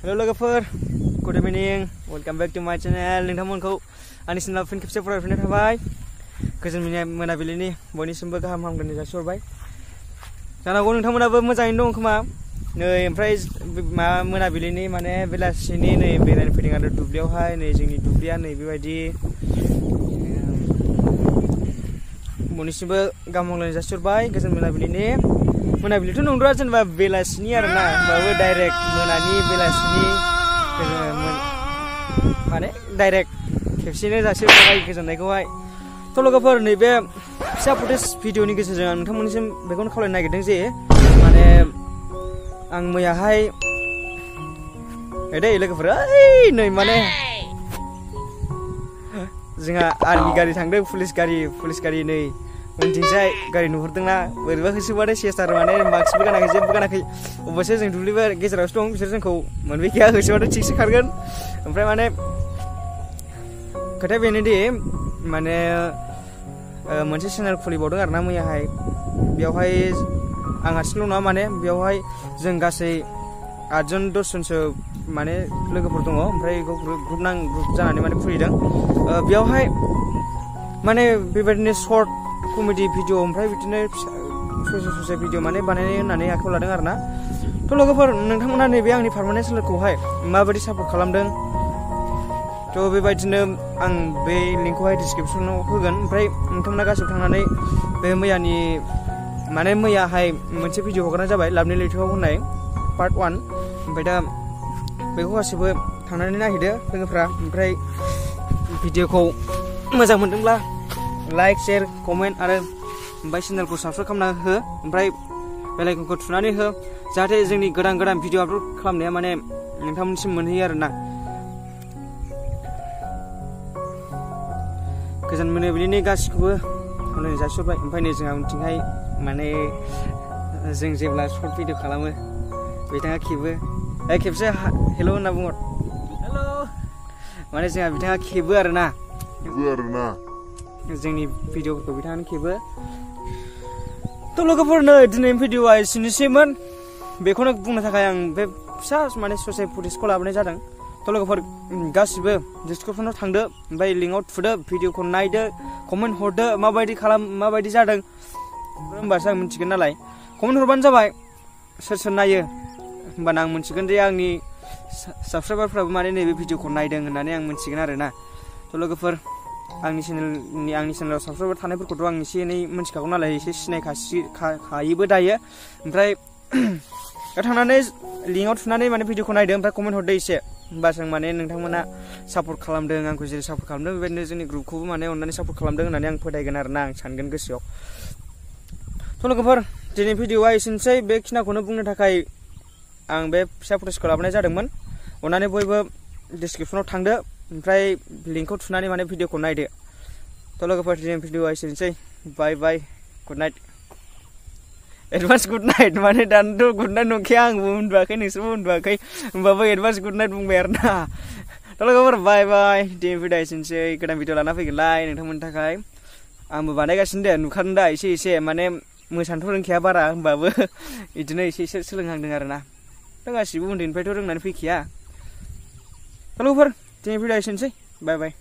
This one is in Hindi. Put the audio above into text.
Hello logoफोर, good evening, welcome back to my channel. नोंथांमोनखौ आंनि चेनेलाव फिन खेबसे फरायफिननाय थाबाय। गोजोन मोनाबिलिनि बयनिसिमबो गाहाम हामलायनाय जासिहरबाय। जानांगौ नोंथांमोनाबो मोजाङैनो दं खोमा। नै ओमफ्राय मोनाबिलिनि माने बेलासिनि नै बेरायनो फैदों आरो दुब्लियावहाय नै जोंनि दुब्लिया नै बेबायदि बयनिसिमबो गाहाम हामलायनाय जासिहरबाय। गोजोन मोनाबिलिथ' नंद्रा जेनेबा बेलासिनि आरोना होमबाबो डाइरेक्ट मोनानि बेलासिनि माने डाइरेक्ट खेबसेनो जासिहरबाय गोजोननायखौहाय। थ' लोगोफोर नैबे फिसा फुटेज भिडिअनि गेजेरजों आं नोंथांमोननिसिम बेखौनो खावलायनो नागिरदों जे माने आं मैयाहाय दै लोगोफोर नै माने जोंहा आर्मि गारि थांदों पुलिस गारि नै उनथिंजाय गारि नुहुरदोंना बोरैबा होसोबाथाय सेस्टार माने मास्कबो गानाखै जेबो गानाखै अबसे जों दुब्लि गेजेरावसो दं बिसोर जोंखौ मोनबोखाया होसोबाथाय थिगसो खारगोन ओमफ्राय माने खोथाया बेनोदि माने मोनसे चेनेल खुलिबावदों आरोना मैयाहाय बेयावहाय आं हारसिंल' नङा माने बेयावहाय जों गासै 8 जन 10 जनसो माने लोगोफोर दङ ओमफ्राय ग्रुप जानानै माने खुलिदों बेयावहाय माने बेबायदिनो सर्ट कमेडि भिडिअ ओमफ्राय बिदिनो ससे भिडिअ माने बानायनो होननानै आखायाव लादों आरोना थ' लोगोफोर नोंथांमोना नैबे आंनि पारमानेन्ट चेनेलखौहाय माबायदि सापर्ट खालामदों थ' बेबायदिनो आं बे लिंकखौहाय डिसक्रिपसनाव होगोन ओमफ्राय नोंथांमोना गासिबो थांनानै बे मैयाहाय मोनसे भिडिअ हगारनाय जाबाय लाबनि लैथोआव होननाय पार्ट 1 ओमफ्राय दा बेखौ गासिबो थांनानै नायहैदो लोगोफ्रा ओमफ्राय भिडिअखौ मोजां मोनदोंब्ला लाइक शेयार कमेन्ट आरो ओमफ्राय चेनेलखौ साबस्क्राइब खालामना हो ओमफ्राय बेल आइकनखौ थुनानै हो जाहाथे जोंनि गोदान भिडिअ आपल'ड खालामनाया माने नोंथांमोननिसिम मोनहैयो आरोना गोजोन मोनाबिलिनि गासिखौबो हामलायनाय जासिहरबाय ओमफ्राय नै जोंहा उनथिंहाय माने जों जेब्ला सर्ट भिडिअ खालामो बिथाङा खेबसे हेल' होनना बुंहर हेल' माने जोंहा बिथाङा खेबो आरोना जोंनि भिडिअफोरखौ बिथाङानो खेबो थ' लोगोफोरनो दिनैनि भिडिअआ एसेनोसैमोन बेखौनो बुंनो थाखाय आं बे फिसा माने ससे फुटेजखौ लाबोनाय जादों थ' लोगोफोर गासिबो डिसक्रिपसनाव थांदो ओमफ्राय लिंकआव थुदो भिडिअखौ नायदो कमेन्ट हरदो माबायदि जादों होमबासो आं मिथिगोन नालाय कमेन्ट हरबानो जाबाय सोर नायो होमबाना आं मिथिगोन जे आंनि साबसक्राइबारफ्राबो माने नैबे भिडिअखौ नायदों होननानै आं मिथिगोन आरोना थ' लोगोफोर आंनि चेनेलाव साबसक्राइबार थानायफोरखौथ' आं एसे एनै मिथिखागौ नालाय एसे सिनायखायोबो दायो ओमफ्राय दा थांनानै लिंकआव थुनानै माने भिडिअखौ नायदो ओमफ्राय कमेन्ट हरदो एसे होमबासो माने नोंथांमोना सापर्ट खालामदों आंखौ जेरै सापर्ट खालामदों बेबायदिनो जोंनि ग्रुपखौबो माने अननानै सापर्ट खालामदों होननानै आं फोथायगोन आरोना आं सानगोन गोसोआव थ' लोगोफोर दिनै भिडिअआ एसेनोसै बेखिनिखौनो बुंनो थाखाय आं बे फिसा फुटेजखौ लाबोनाय जादोंमोन अननानै बयबो डिसक्रिपसनाव थांदो ओमफ्राय लिंकखौ थुनानै माने भिडिअखौ नायदो थ' लोगोफोर दिनै भिडिअआ एसेनोसै bye good night advance good night माने दानोथ' गुड नाइट नंखाया आंबो उन्दुवाखै नोंसोरबो उन्दुवाखै होमबाबो एडभान्स गुड नाइट बुंबाय आरोना थ' लोगोफोर बाय दिनै भिडिअआ एसेनोसै गोदान भिडिअ लाना फैगोनलाय नोंथांमोननि थाखाय आंबो बानायगासिनो दे नुखादों दा एसे माने मोसानोथ' रोंखाया बारा होमबाबो बिदिनो एसे सोलोंहांदों आरोना थ' गासिबो उन्दैनिफ्रायथ' रोंनानै फैखाया थ' लोगोफोर दिनै भिडिअआ एसेनोसै बाय